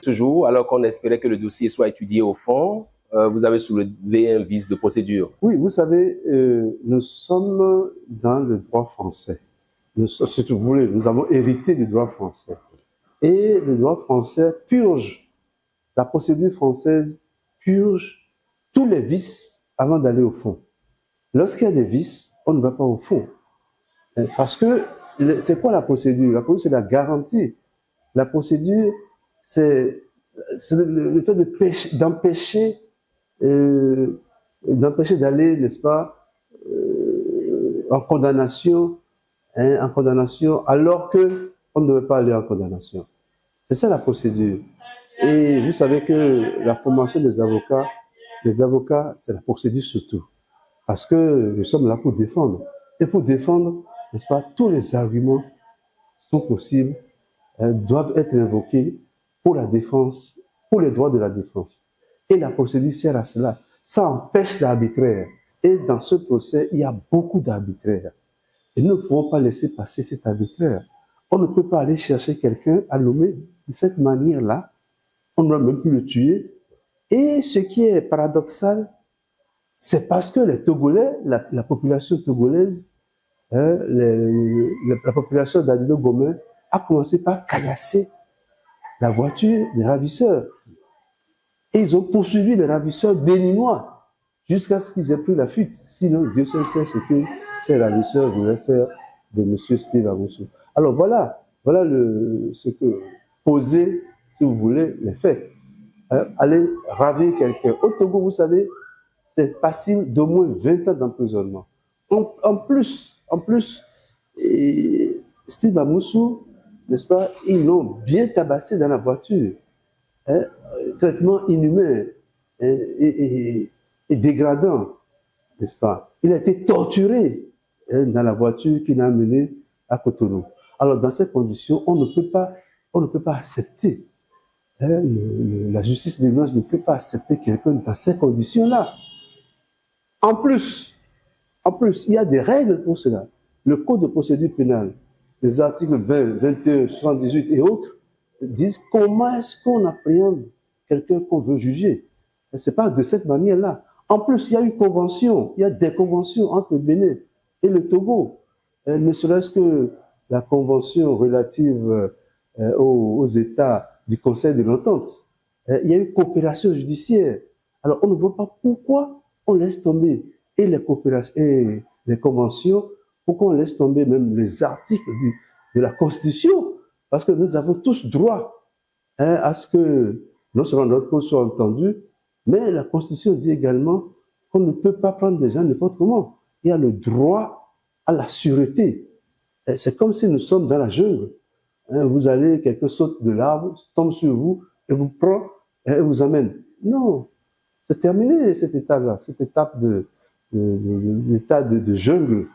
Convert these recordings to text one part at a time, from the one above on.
Ce jour, alors qu'on espérait que le dossier soit étudié au fond, vous avez soulevé un vice de procédure. Oui, vous savez, nous sommes dans le droit français. Si vous voulez, nous avons hérité du droit français. Et le droit français purge, la procédure française purge tous les vices avant d'aller au fond. Lorsqu'il y a des vices, on ne va pas au fond. Parce que c'est quoi la procédure? La procédure, c'est la garantie. La procédure, c'est le fait d'empêcher d'aller, n'est-ce pas, en condamnation, alors que on ne devait pas aller en condamnation. C'est ça la procédure. Et vous savez que la formation des avocats, c'est la procédure surtout. Parce que nous sommes là pour défendre. Et pour défendre, n'est-ce pas, tous les arguments sont possibles, doivent être invoqués pour la défense, pour les droits de la défense. Et la procédure sert à cela. Ça empêche l'arbitraire. Et dans ce procès, il y a beaucoup d'arbitraire. Et nous ne pouvons pas laisser passer cet arbitraire. On ne peut pas aller chercher quelqu'un à nommer de cette manière-là. On ne doit même plus le tuer. Et ce qui est paradoxal, c'est parce que les Togolais, la population togolaise, la population d'Adido Gomé a commencé par caillasser la voiture des ravisseurs. Et ils ont poursuivi les ravisseurs béninois jusqu'à ce qu'ils aient pris la fuite. Sinon, Dieu seul sait ce que ces ravisseurs voulaient faire de M. Steve Amoussou. Alors voilà ce que poser, si vous voulez, les faits. Aller ravir quelqu'un. Au Togo, vous savez, c'est passible d'au moins 20 ans d'emprisonnement. En plus, Steve Amoussou, n'est-ce pas, ils l'ont bien tabassé dans la voiture. Traitement inhumain et dégradant, n'est-ce pas? Il a été torturé dans la voiture qui l'a amené à Cotonou. Alors, dans ces conditions, on ne peut pas accepter. La justice libanaise ne peut pas accepter quelqu'un dans ces conditions-là. En plus, il y a des règles pour cela. Le Code de procédure pénale, les articles 20, 21, 78 et autres, disent comment est-ce qu'on appréhende quelqu'un qu'on veut juger. Ce n'est pas de cette manière-là. En plus, il y a une convention, il y a des conventions entre le Bénin et le Togo. Ne serait-ce que la convention relative aux États du Conseil de l'Entente. Il y a une coopération judiciaire. Alors, on ne voit pas pourquoi on laisse tomber et les coopérations et les conventions, pourquoi on laisse tomber même les articles de la Constitution. Parce que nous avons tous droit à ce que non seulement notre cause soit entendue, mais la Constitution dit également qu'on ne peut pas prendre des gens n'importe comment. Il y a le droit à la sûreté. C'est comme si nous sommes dans la jungle. Vous allez, quelqu'un saute de l'arbre, tombe sur vous, et vous prend et vous amène. Non, c'est terminé cette étape-là, cette étape l'état de jungle.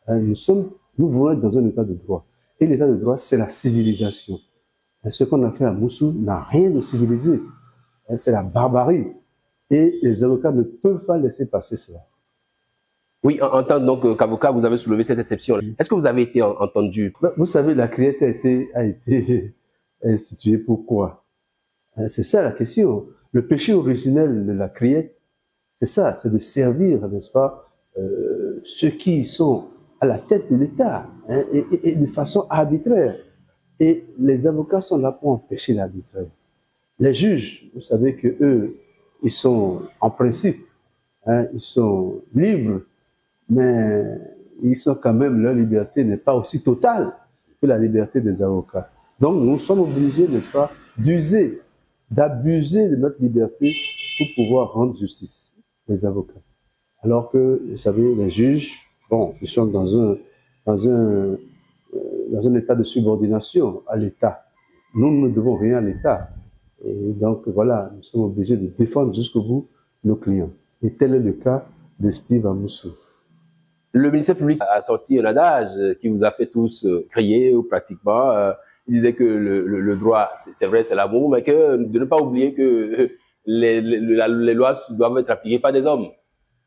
Nous voulons être dans un état de droit. Et l'état de droit, c'est la civilisation. Ce qu'on a fait à Moussou n'a rien de civilisé. C'est la barbarie. Et les avocats ne peuvent pas laisser passer cela. Oui, en tant qu'avocat, vous avez soulevé cette exception. Est-ce que vous avez été entendu? Vous savez, la criette a été instituée pourquoi? C'est ça la question. Le péché originel de la criette, c'est ça, c'est de servir, n'est-ce pas, ceux qui sont à la tête de l'État, et de façon arbitraire. Et les avocats sont là pour empêcher l'arbitraire. Les juges, vous savez que eux, ils sont en principe, ils sont libres, mais ils sont quand même, leur liberté n'est pas aussi totale que la liberté des avocats. Donc nous sommes obligés, n'est-ce pas, d'abuser de notre liberté pour pouvoir rendre justice, les avocats. Alors que, vous savez, les juges, bon, ils sont dans un état de subordination à l'État. Nous ne devons rien à l'État. Et donc, voilà, nous sommes obligés de défendre jusqu'au bout nos clients. Et tel est le cas de Steve Amoussou. Le ministère public a sorti un adage qui vous a fait tous crier pratiquement. Il disait que le droit, c'est vrai, c'est l'amour, mais que de ne pas oublier que les lois doivent être appliquées par des hommes.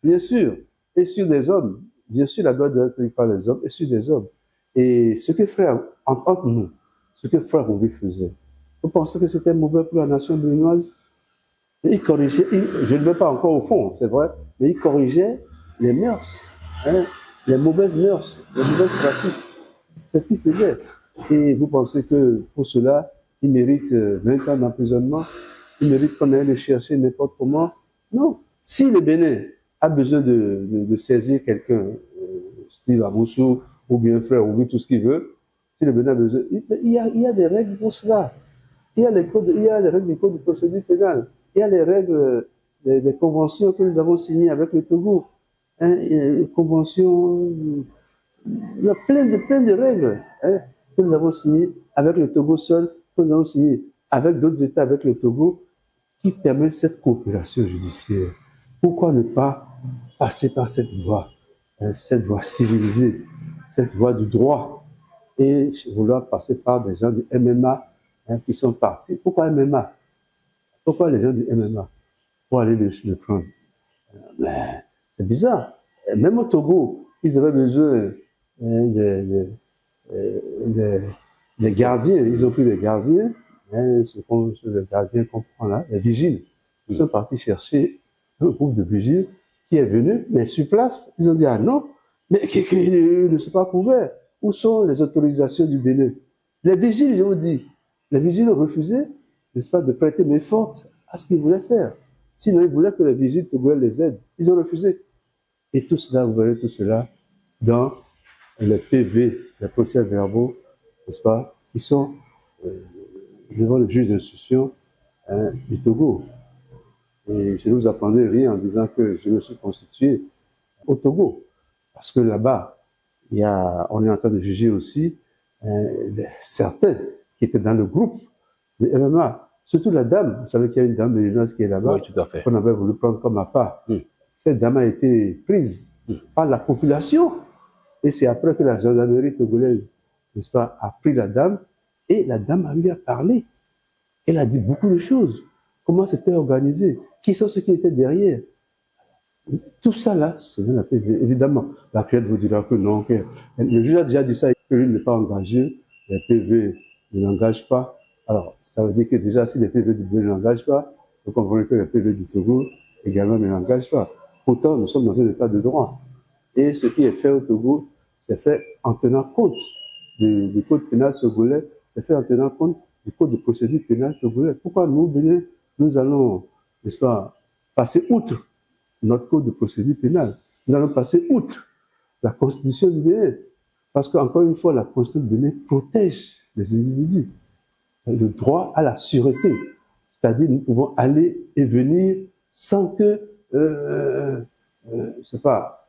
Bien sûr, et sur des hommes. Bien sûr, la loi doit être appliquée par les hommes et sur des hommes. Et ce que frère, entre nous, ce que frère Obi faisait, Vous pensez que c'était mauvais pour la nation béninoise? Et il corrigeait, je ne vais pas encore au fond, c'est vrai, mais il corrigeait les mœurs, hein, les mauvaises mœurs, les mauvaises pratiques. C'est ce qu'il faisait. Et vous pensez que pour cela, il mérite 20 ans d'emprisonnement? Il mérite qu'on aille le chercher n'importe comment? Non. Si le Bénin a besoin de saisir quelqu'un, Steve Amoussou, ou bien frère, ou bien tout ce qu'il veut, si le Bénin a besoin, il y a des règles pour cela. Il y a les règles du code de procédure pénale. Il y a les règles des conventions que nous avons signées avec le Togo. Hein, les conventions, il y a plein de règles, hein, que nous avons signées avec le Togo seul, que nous avons signées avec d'autres États, avec le Togo, qui permettent cette coopération judiciaire. Pourquoi ne pas passer par cette voie civilisée, cette voie du droit, et vouloir passer par des gens du MMA, hein, qui sont partis? Pourquoi MMA? Pourquoi les gens du MMA? Pour aller le prendre? Mais c'est bizarre. Même au Togo, ils avaient besoin des gardiens. Ils ont pris des gardiens, hein, les gardiens qu'on prend là, les vigiles. Ils sont partis chercher un groupe de vigiles qui est venu, mais sur place, ils ont dit, ah non, mais ils ne sont pas couverts. Où sont les autorisations du Bénin? Les vigiles, je vous dis, les vigiles ont refusé, n'est-ce pas, de prêter main forte à ce qu'ils voulaient faire. Sinon, ils voulaient que les vigiles togolais les aident. Ils ont refusé. Et tout cela, vous verrez tout cela dans les PV, les procès-verbaux, n'est-ce pas, qui sont devant le juge d'instruction, hein, du Togo. Et je ne vous apprendrai rien en disant que je me suis constitué au Togo. Parce que là-bas, on est en train de juger aussi certains qui étaient dans le groupe de MMA. Surtout la dame, vous savez qu'il y a une dame béninoise qui est là-bas, oui, tout à fait, qu'on avait voulu prendre comme appât. Cette dame a été prise par la population. Et c'est après que la gendarmerie togolaise, n'est-ce pas, a pris la dame, et la dame lui a parlé. Elle a dit beaucoup de choses. Comment c'était organisé? Qui sont ceux qui étaient derrière? Tout ça là, c'est la PV. Évidemment, la cliente vous dira que non, que le juge a déjà dit ça, que lui n'est pas engagé, les PV ne l'engagent pas. Alors, ça veut dire que déjà, si les PV du Bénin ne l'engagent pas, vous comprenez que les PV du Togo également ne l'engagent pas. Pourtant, nous sommes dans un état de droit. Et ce qui est fait au Togo, c'est fait en tenant compte du code pénal togolais, c'est fait en tenant compte du code de procédure pénale togolais. Pourquoi nous, Bénin, nous allons, n'est-ce pas, passer outre notre code de procédure pénale? Nous allons passer outre la Constitution du Bénin. Parce qu'encore une fois, la Constitution du Bénin protège les individus. Le droit à la sûreté. C'est-à-dire, nous pouvons aller et venir sans que, je sais pas,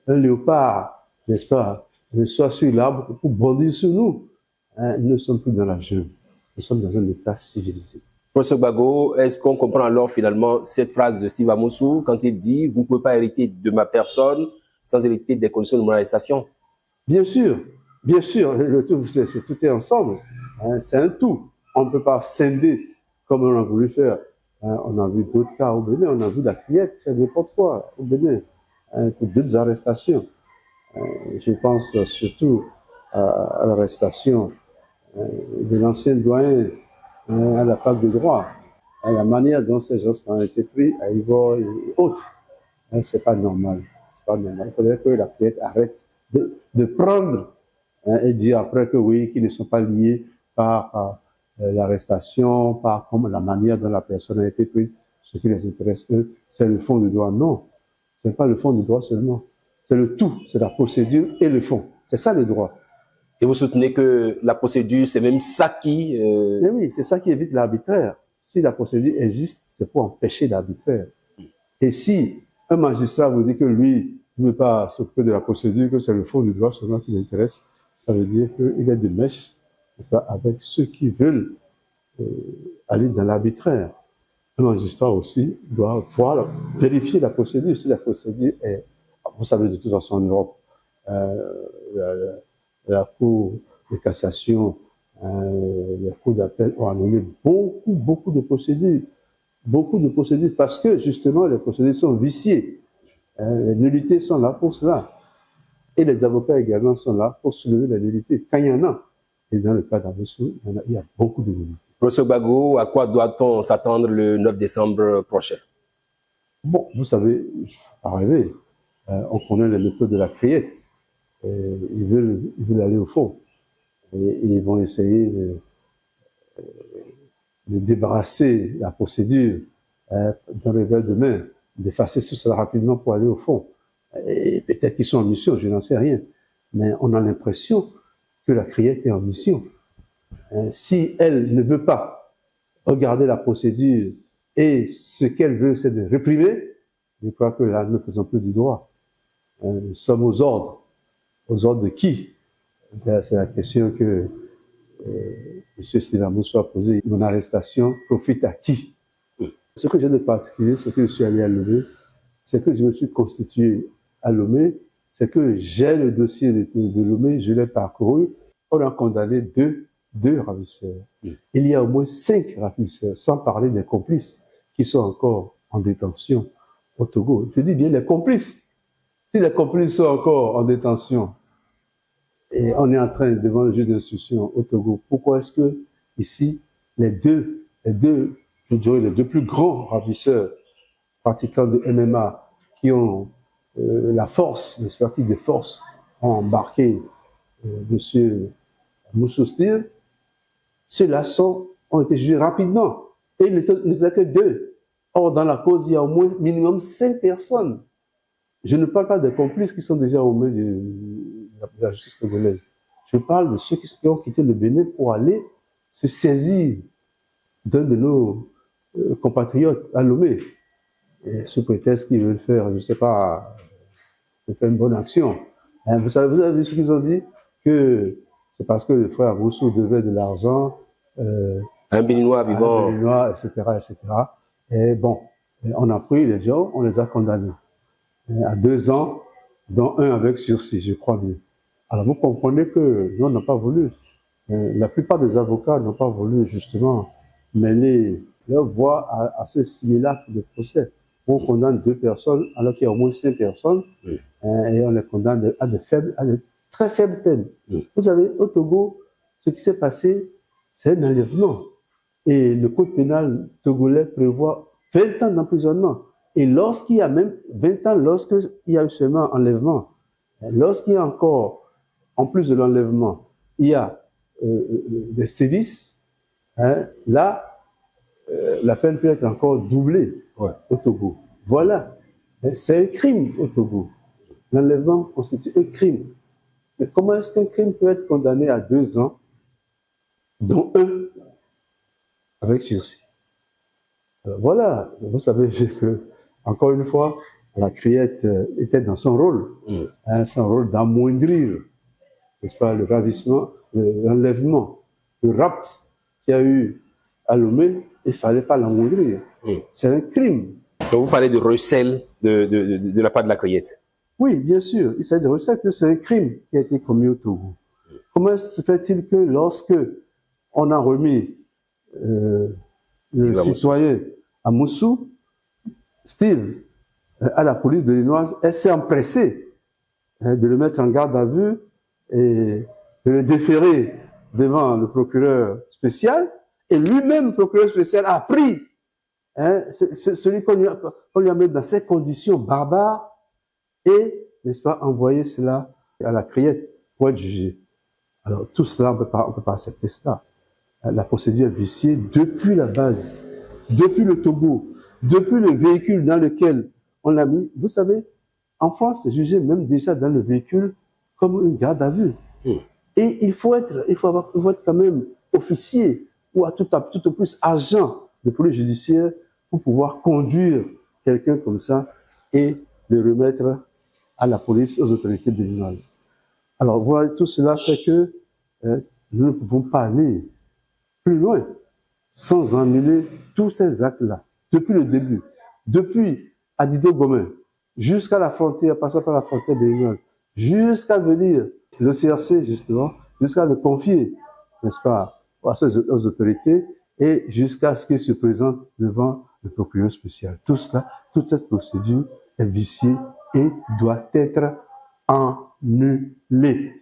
un léopard, n'est-ce pas, ne soit sur l'arbre pour bondir sur nous. Hein, nous ne sommes plus dans la jungle. Nous sommes dans un état civilisé. Professeur Gbagbo, est-ce qu'on comprend alors finalement cette phrase de Steve Amoussou quand il dit « Vous ne pouvez pas hériter de ma personne sans hériter des conditions de mon arrestation » ? Bien sûr, tout est ensemble. Hein, c'est un tout. On ne peut pas scinder comme on a voulu faire. Hein, on a vu d'autres cas au Bénin, on a vu la Criette faire n'importe quoi au Bénin, hein, pour d'autres arrestations. Je pense surtout à l'arrestation de l'ancien doyen à la fac de droit, à la manière dont ces gens ont été pris à Ivor et autres. Hein, c'est pas normal. C'est pas normal. Il faudrait que la Criette arrête de prendre, hein, et dire après que oui, qu'ils ne sont pas liés par l'arrestation, par la manière dont la personne a été prise. Ce qui les intéresse, eux, c'est le fond du droit. Non, ce n'est pas le fond du droit seulement. C'est le tout, c'est la procédure et le fond. C'est ça le droit. Et vous soutenez que la procédure, c'est même ça qui... Mais oui, c'est ça qui évite l'arbitraire. Si la procédure existe, c'est pour empêcher l'arbitraire. Et si un magistrat vous dit que lui ne veut pas s'occuper de la procédure, que c'est le fond du droit seulement qui l'intéresse, ça veut dire qu'il est de mèche, n'est-ce pas, avec ceux qui veulent aller dans l'arbitraire. Un magistrat aussi doit vérifier la procédure. Si la procédure est... Vous savez, de toute façon, en Europe, la Cour de cassation, la Cour d'appel ont annulé beaucoup de procédures. Beaucoup de procédures, parce que, justement, les procédures sont viciées. Les nullités sont là pour cela. Et les avocats également sont là pour soulever la nullité, quand il y en a. Et dans le cas d'Amoussou, il y a beaucoup de nullités. Professeur Gbagbo, à quoi doit-on s'attendre le 9 décembre prochain? Bon, vous savez, il ne faut pas rêver. On connaît les méthodes de la criette. Ils veulent aller au fond. Et ils vont essayer de débarrasser la procédure d'un revers de main, d'effacer tout cela rapidement pour aller au fond. Et peut-être qu'ils sont en mission, je n'en sais rien. Mais on a l'impression que la criette est en mission. Si elle ne veut pas regarder la procédure et ce qu'elle veut, c'est de réprimer, je crois que là, nous ne faisons plus du droit. Nous sommes aux ordres. Aux ordres de qui? C'est la question que M. Steve Amousou a posée. Mon arrestation profite à qui? Ce que j'ai de particulier, c'est que je suis allé à Lomé, c'est que je me suis constitué à Lomé, c'est que j'ai le dossier de Lomé, je l'ai parcouru. On a condamné deux ravisseurs. Il y a au moins 5 ravisseurs, sans parler des complices qui sont encore en détention au Togo. Je dis bien les complices. Si les complices sont encore en détention, et on est en train, devant le juge d'instruction au Togo, pourquoi est-ce que ici, les deux, je dirais les deux plus grands ravisseurs pratiquants de MMA qui ont la force, l'expertise de force, ont embarqué M. Moussou Steve, ceux-là ont été jugés rapidement. Et il n'était que 2. Or, dans la cause, il y a au moins minimum 5 personnes. Je ne parle pas des complices qui sont déjà aux mains de la justice togolaise. Je parle de ceux qui ont quitté le Bénin pour aller se saisir d'un de nos compatriotes à Lomé. Et sous prétexte qu'ils veulent faire, je ne sais pas, faire une bonne action. Vous avez vu ce qu'ils ont dit? Que c'est parce que le frère Moussou devait de l'argent un Béninois vivant. Un Béninois, etc., etc. Et bon, on a pris les gens, on les a condamnés à 2 ans, dont 1 avec sursis, je crois bien. Alors vous comprenez que nous, on n'a pas voulu. La plupart des avocats n'ont pas voulu justement mêler leur voix à ce simulacre de procès. On condamne 2 personnes alors qu'il y a au moins 5 personnes et on les condamne à de très faibles peines. Vous savez, au Togo, ce qui s'est passé, c'est un enlèvement. Et le code pénal togolais prévoit 20 ans d'emprisonnement. Et lorsqu'il y a même 20 ans, lorsqu'il y a eu seulement enlèvement, lorsqu'il y a encore, en plus de l'enlèvement, il y a des sévices, là, la peine peut être encore doublée au Togo. Voilà. C'est un crime au Togo. L'enlèvement constitue un crime. Mais comment est-ce qu'un crime peut être condamné à 2 ans, dont 1 avec sursis? Voilà. Vous savez que, encore une fois, la criette était dans son rôle. Son rôle d'amoindrir, n'est-ce pas, le ravissement, l'enlèvement, le rapt qu'il y a eu à Lomé, il ne fallait pas l'amoindrir. C'est un crime. Donc vous parlez de recel de la part de la criette. Oui, bien sûr. Il s'agit de recel que c'est un crime qui a été commis au Togo. Comment se fait-il que lorsque on a remis le citoyen à Moussou, Steve, à la police béninoise, elle s'est empressée de le mettre en garde à vue et de le déférer devant le procureur spécial. Et lui-même, le procureur spécial, a pris celui qu'on lui a mis dans ces conditions barbares et, n'est-ce pas, envoyer cela à la criette pour être jugé. Alors, tout cela, on ne peut pas accepter cela. La procédure est viciée depuis la base, depuis le Togo, depuis le véhicule dans lequel on l'a mis. Vous savez, en France, c'est jugé même déjà dans le véhicule comme une garde à vue. Et il faut être quand même officier ou à tout au plus agent de police judiciaire pour pouvoir conduire quelqu'un comme ça et le remettre à la police, aux autorités béninoises. Alors voilà, tout cela fait que nous ne pouvons pas aller plus loin sans annuler tous ces actes-là, depuis le début, depuis Adido Gomen, jusqu'à la frontière, passant par la frontière béninoise, jusqu'à venir le CRC justement, jusqu'à le confier, n'est-ce pas, aux autorités et jusqu'à ce qu'il se présente devant le procureur spécial. Tout cela, toute cette procédure est viciée et doit être annulée.